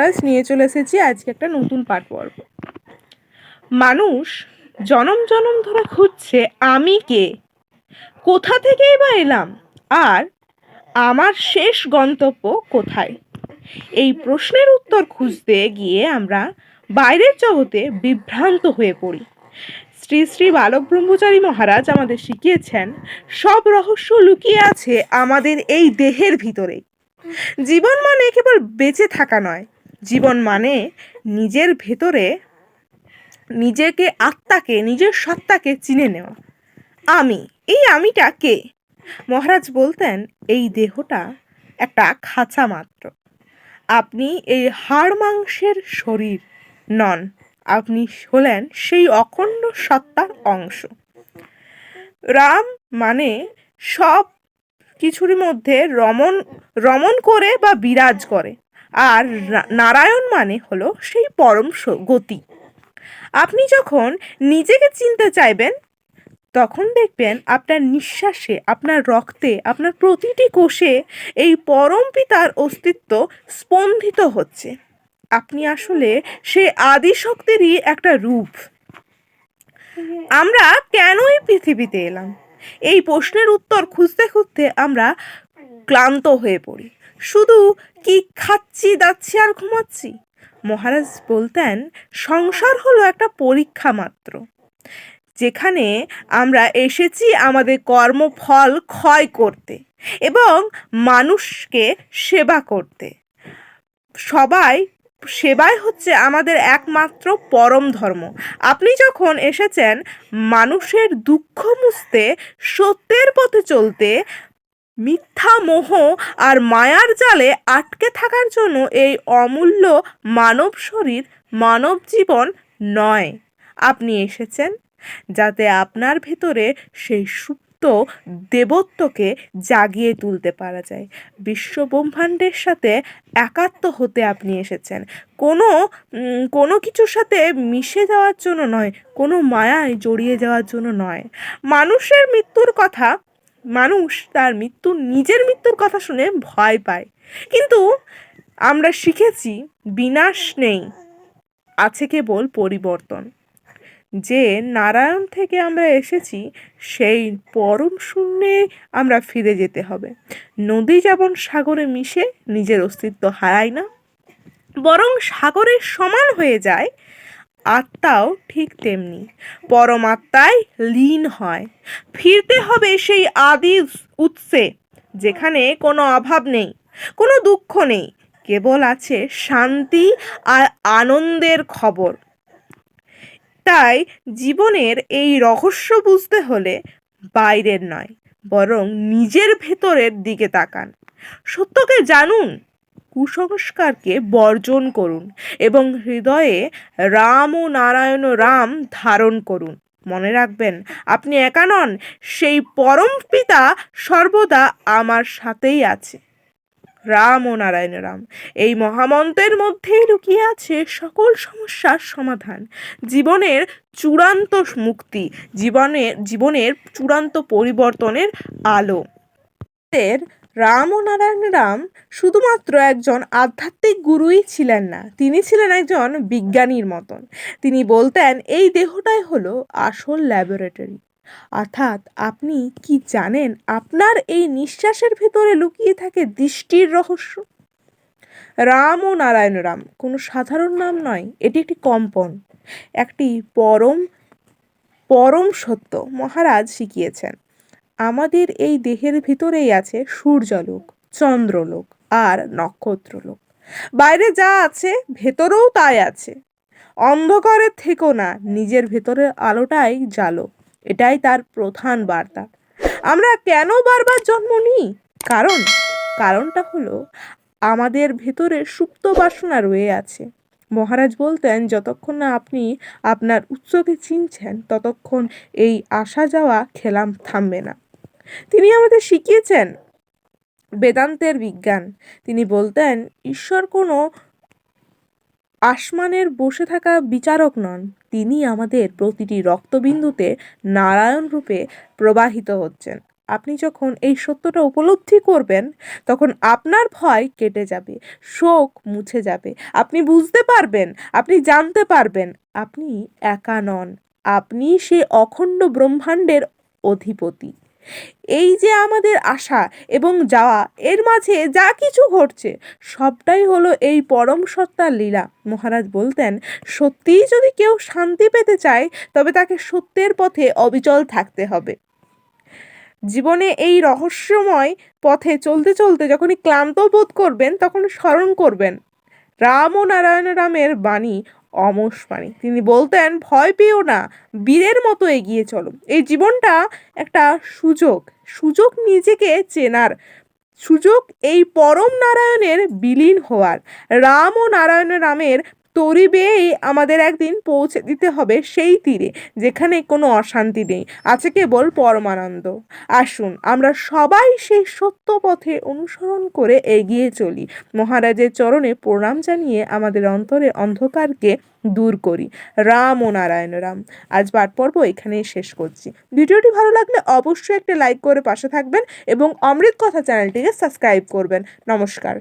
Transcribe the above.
আজ নিয়ে চলে এসেছি আজকে একটা নতুন পাঠ পর্ব। মানুষ জনম জনম ধরে খুঁজছে আমি কে, কোথা থেকেই বা এলাম, আর আমার শেষ গন্তব্য কোথায়। এই প্রশ্নের উত্তর খুঁজতে গিয়ে আমরা বাইরের জগতে বিভ্রান্ত হয়ে পড়ি। শ্রী শ্রী বালক ব্রহ্মচারী মহারাজ আমাদের শিখিয়েছেন, সব রহস্য লুকিয়ে আছে আমাদের এই দেহের ভিতরে। জীবন মানে কেবল বেঁচে থাকা নয়, জীবন মানে নিজের ভেতরে নিজেকে, আত্মাকে, নিজের সত্তাকে চিনে নেওয়া। এই আমিটা কে? মহারাজ বলতেন, এই দেহটা একটা খাঁচা মাত্র। আপনি এই হাড় মাংসের শরীর নন, আপনি হলেন সেই অখণ্ড সত্তার অংশ। রাম মানে সব কিছুর মধ্যে রমণ রমণ করে বা বিরাজ করে, আর নারায়ণ মানে হলো সেই পরম গতি। আপনি যখন নিজেকে চিনতে চাইবেন, তখন দেখবেন আপনার নিঃশ্বাসে, আপনার রক্তে, আপনার প্রতিটি কোষে এই পরম পিতার অস্তিত্ব স্পন্দিত হচ্ছে। আপনি আসলে সেই আদিশক্তিরই একটা রূপ। আমরা কেন এই পৃথিবীতে এলাম, এই প্রশ্নের উত্তর খুঁজতে খুঁজতে আমরা ক্লান্ত হয়ে পড়ি। শুধু কি খাচ্ছি, দাচ্ছি আর ঘুমাচ্ছি? মহারাজ বলতেন, সংসার হলো একটা পরীক্ষা মাত্র, যেখানে আমরা এসেছি আমাদের কর্মফল ক্ষয় করতে এবং মানুষকে সেবা করতে। সেবাই হচ্ছে আমাদের একমাত্র পরম ধর্ম। আপনি যখন এসেছেন মানুষের দুঃখ মুছতে, সত্যের পথে চলতে, মিথ্যা মোহ আর মায়ার জালে আটকে থাকার জন্য, এই অমূল্য মানব শরীর, মানব জীবন নয়। আপনি এসেছেন যাতে আপনার ভেতরে সেই সুপ্ত দেবত্বকে জাগিয়ে তুলতে পারা যায়। বিশ্ব ব্রহ্মাণ্ডের সাথে একাত্ম হতে আপনি এসেছেন, কোনো কিছুর সাথে মিশে যাওয়ার জন্য নয়, কোনো মায়ায় জড়িয়ে যাওয়ার জন্য নয়। মানুষ তার নিজের মৃত্যুর কথা শুনে ভয় পায়, কিন্তু আমরা শিখেছি বিনাশ নেই, আছে কেবল পরিবর্তন। যে নারায়ণ থেকে আমরা এসেছি, সেই পরম শূন্যে আমরা ফিরে যেতে হবে। নদী যেমন সাগরে মিশে নিজের অস্তিত্ব হারায় না, বরং সাগরের সমান হয়ে যায়, আত্মাও ঠিক তেমনি পরমাত্মায় লীন হয়। ফিরতে হবে সেই আদি উৎসে, যেখানে কোনো অভাব নেই, কোনো দুঃখ নেই, কেবল আছে শান্তি আর আনন্দের খবর। তাই জীবনের এই রহস্য বুঝতে হলে বাইরের নয়, বরং নিজের ভেতরের দিকে তাকান। সত্যকে জানুন, কুসংস্কারকে বর্জন করুন এবং হৃদয়ে রাম ও নারায়ণ রাম ধারণ করুন। মনে রাখবেন, আপনি একা নন, সেই পরম পিতা সর্বদা আমার সাথেই আছে। রাম ও নারায়ণ রাম, এই মহামন্ত্রের মধ্যেই লুকিয়ে আছে সকল সমস্যার সমাধান, জীবনের চূড়ান্ত মুক্তি, জীবনের চূড়ান্ত পরিবর্তনের আলো। রাম ও নারায়ণ রাম শুধুমাত্র একজন আধ্যাত্মিক গুরুই ছিলেন না, তিনি ছিলেন একজন বিজ্ঞানীর মতন। তিনি বলতেন, এই দেহটাই হলো আসল ল্যাবরেটরি। অর্থাৎ আপনি কি জানেন, আপনার এই নিঃশ্বাসের ভেতরে লুকিয়ে থাকে দৃষ্টির রহস্য। রাম ও নারায়ণ রাম কোনো সাধারণ নাম নয়, এটি একটি কম্পন, একটি পরম সত্য। মহারাজ শিখিয়েছেন, আমাদের এই দেহের ভিতরেই আছে সূর্যলোক, চন্দ্রলোক আর নক্ষত্রলোক। বাইরে যা আছে ভেতরেও তাই আছে। অন্ধকারে থেকো না, নিজের ভেতরের আলোটাই জ্বালো, এটাই তার প্রধান বার্তা। আমরা কেন বারবার জন্ম নিই? কারণটা হলো আমাদের ভেতরে সুপ্ত বাসনা রয়ে আছে। মহারাজ বলতেন, যতক্ষণ না আপনি আপনার উৎসকে চিনছেন, ততক্ষণ এই আসা যাওয়া খেলা থামবে না। তিনি আমাদের শিখিয়েছেন বেদান্তের বিজ্ঞান। তিনি বলতেন, ঈশ্বর কোনো আসমানের বসে থাকা বিচারক নন, তিনি আমাদের প্রতিটি রক্তবিন্দুতে নারায়ণ রূপে প্রবাহিত হচ্ছেন। আপনি যখন এই সত্যটা উপলব্ধি করবেন তখন আপনার ভয় কেটে যাবে, শোক মুছে যাবে। আপনি বুঝতে পারবেন, আপনি জানতে পারবেন আপনি একা নন, আপনি সেই অখণ্ড ব্রহ্মাণ্ডের অধিপতি। এই যে আমাদের আসা এবং যাওয়া, এর মাঝে যা কিছু ঘটছে সবটাই হলো এই পরম সত্তার লীলা। মহারাজ বলতেন, সত্যিই যদি কেউ শান্তি পেতে চায় তবে তাকে সত্যের পথে অবিচল থাকতে হবে। জীবনে এই রহস্যময় পথে চলতে চলতে যখনই ক্লান্ত বোধ করবেন তখন স্মরণ করবেন রাম ও নারায়ণ রামের বাণী, অমোঘ বাণী। তিনি বলতেন, ভয় পেও না, বীরের মতো এগিয়ে চলো। এই জীবনটা একটা সুযোগ, সুযোগ নিজেকে চেনার, সুযোগ এই পরম নারায়ণের বিলীন হওয়ার। রাম ও নারায়ণ রামের তরি বেয়েই আমাদের একদিন পৌঁছে দিতে হবে সেই তীরে যেখানে কোনো অশান্তি নেই, আছে কেবল পরমানন্দ। আসুন আমরা সবাই সেই সত্য পথে অনুসরণ করে এগিয়ে চলি। মহারাজের চরণে প্রণাম জানিয়ে আমাদের অন্তরের অন্ধকারকে দূর করি। রাম ও নারায়ণ রাম। আজ পাঠ পর্ব এখানেই শেষ করছি। ভিডিওটি ভালো লাগলে অবশ্যই একটা লাইক করে পাশে থাকবেন এবং অমৃত কথা চ্যানেলটিকে সাবস্ক্রাইব করবেন। নমস্কার।